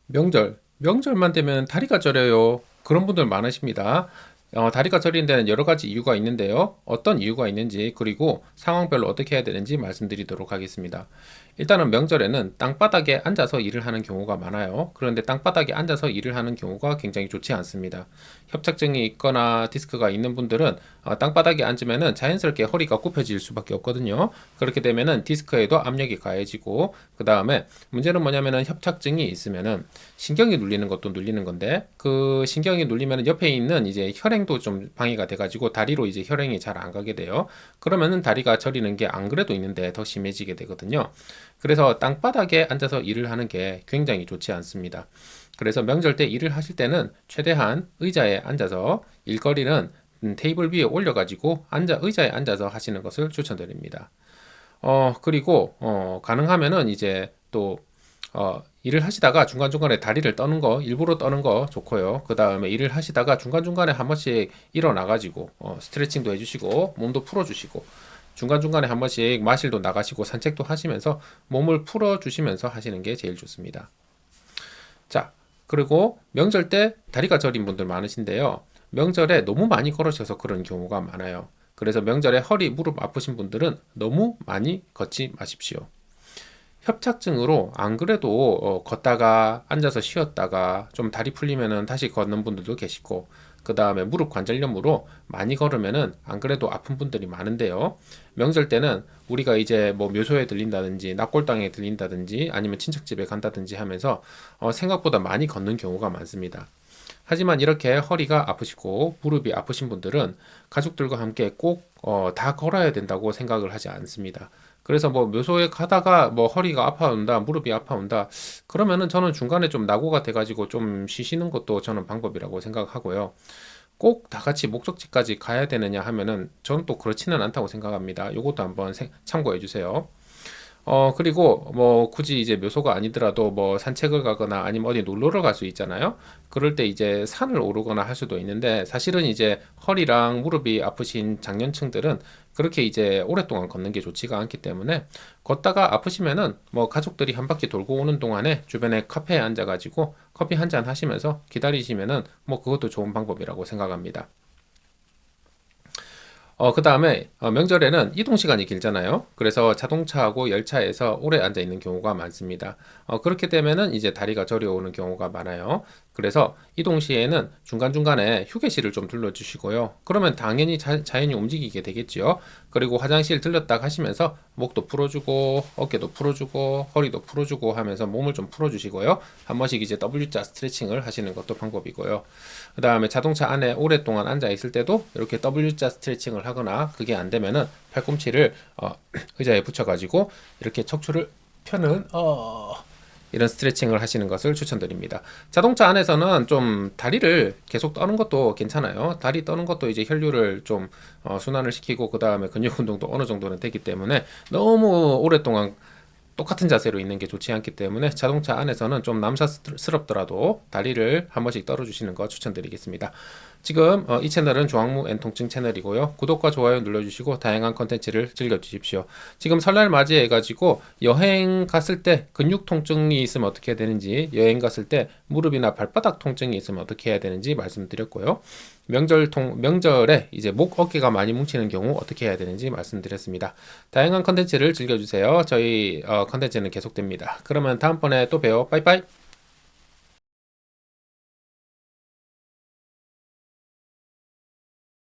명절만 되면 다리가 저려요. 그런 분들 많으십니다. 다리가 저리는 데는 여러 가지 이유가 있는데요. 어떤 이유가 있는지, 그리고 상황별로 어떻게 해야 되는지 말씀드리도록 하겠습니다. 일단은 명절에는 땅바닥에 앉아서 일을 하는 경우가 많아요. 그런데 땅바닥에 앉아서 일을 하는 경우가 굉장히 좋지 않습니다. 협착증이 있거나 디스크가 있는 분들은 땅바닥에 앉으면은 자연스럽게 허리가 굽혀질 수밖에 없거든요. 그렇게 되면은 디스크에도 압력이 가해지고, 그 다음에 문제는 뭐냐면은 협착증이 있으면은 신경이 눌리는 것도 눌리는 건데, 그 신경이 눌리면 옆에 있는 이제 혈행도 좀 방해가 돼가지고 다리로 이제 혈행이 잘 안 가게 돼요. 그러면은 다리가 저리는 게 안 그래도 있는데 더 심해지게 되거든요. 그래서 땅바닥에 앉아서 일을 하는 게 굉장히 좋지 않습니다. 그래서 명절 때 일을 하실 때는 최대한 의자에 앉아서 일거리는 테이블 위에 올려가지고 의자에 앉아서 하시는 것을 추천드립니다. 그리고 가능하면은 이제 또 일을 하시다가 중간중간에 다리를 떠는 거, 일부러 떠는 거 좋고요. 그 다음에 일을 하시다가 중간중간에 한 번씩 일어나가지고, 스트레칭도 해주시고, 몸도 풀어주시고, 중간중간에 한 번씩 마실도 나가시고, 산책도 하시면서 몸을 풀어주시면서 하시는 게 제일 좋습니다. 자, 그리고 명절 때 다리가 저린 분들 많으신데요. 명절에 너무 많이 걸으셔서 그런 경우가 많아요. 그래서 명절에 허리, 무릎 아프신 분들은 너무 많이 걷지 마십시오. 협착증으로 안 그래도 걷다가 앉아서 쉬었다가 좀 다리 풀리면은 다시 걷는 분들도 계시고, 그 다음에 무릎 관절염으로 많이 걸으면은 안 그래도 아픈 분들이 많은데요. 명절 때는 우리가 이제 뭐 묘소에 들린다든지 낙골당에 들린다든지 아니면 친척집에 간다든지 하면서 생각보다 많이 걷는 경우가 많습니다. 하지만 이렇게 허리가 아프시고 무릎이 아프신 분들은 가족들과 함께 꼭 다 걸어야 된다고 생각을 하지 않습니다. 그래서 뭐 묘소에 가다가 뭐 허리가 아파온다, 무릎이 아파온다, 그러면은 저는 중간에 좀 낙오가 돼가지고 좀 쉬시는 것도 저는 방법이라고 생각하고요. 꼭 다 같이 목적지까지 가야 되느냐 하면은 저는 또 그렇지는 않다고 생각합니다. 이것도 한번 참고해 주세요. 그리고 뭐 굳이 이제 묘소가 아니더라도 뭐 산책을 가거나 아니면 어디 놀러를 갈 수 있잖아요. 그럴 때 이제 산을 오르거나 할 수도 있는데, 사실은 이제 허리랑 무릎이 아프신 장년층들은 그렇게 이제 오랫동안 걷는 게 좋지가 않기 때문에, 걷다가 아프시면은 뭐 가족들이 한 바퀴 돌고 오는 동안에 주변에 카페에 앉아가지고 커피 한 잔 하시면서 기다리시면은 뭐 그것도 좋은 방법이라고 생각합니다. 그 다음에 명절에는 이동 시간이 길잖아요. 그래서 자동차하고 열차에서 오래 앉아 있는 경우가 많습니다. 그렇게 되면은 이제 다리가 저려오는 경우가 많아요. 그래서 이동 시에는 중간중간에 휴게실을 좀 들러주시고요. 그러면 당연히 자연히 움직이게 되겠지요. 그리고 화장실 들렀다 하시면서 목도 풀어주고 어깨도 풀어주고 허리도 풀어주고 하면서 몸을 좀 풀어주시고요. 한 번씩 이제 W자 스트레칭을 하시는 것도 방법이고요. 그 다음에 자동차 안에 오랫동안 앉아 있을 때도 이렇게 W자 스트레칭을 하거나, 그게 안 되면은 팔꿈치를 의자에 붙여가지고 이렇게 척추를 펴는 이런 스트레칭을 하시는 것을 추천드립니다. 자동차 안에서는 좀 다리를 계속 떠는 것도 괜찮아요. 다리 떠는 것도 이제 혈류를 좀 순환을 시키고, 그 다음에 근육 운동도 어느 정도는 되기 때문에 너무 오랫동안 똑같은 자세로 있는 게 좋지 않기 때문에 자동차 안에서는 좀 남사스럽더라도 다리를 한 번씩 떨어주시는 거 추천드리겠습니다. 지금 이 채널은 조항무 앤 통증 채널이고요. 구독과 좋아요 눌러주시고 다양한 컨텐츠를 즐겨주십시오. 지금 설날 맞이해가지고 여행 갔을 때 근육 통증이 있으면 어떻게 해야 되는지, 여행 갔을 때 무릎이나 발바닥 통증이 있으면 어떻게 해야 되는지 말씀드렸고요. 명절에 이제 목, 어깨가 많이 뭉치는 경우 어떻게 해야 되는지 말씀드렸습니다. 다양한 컨텐츠를 즐겨주세요. 저희 컨텐츠는 계속됩니다. 그러면 다음번에 또 봬요. 빠이빠이.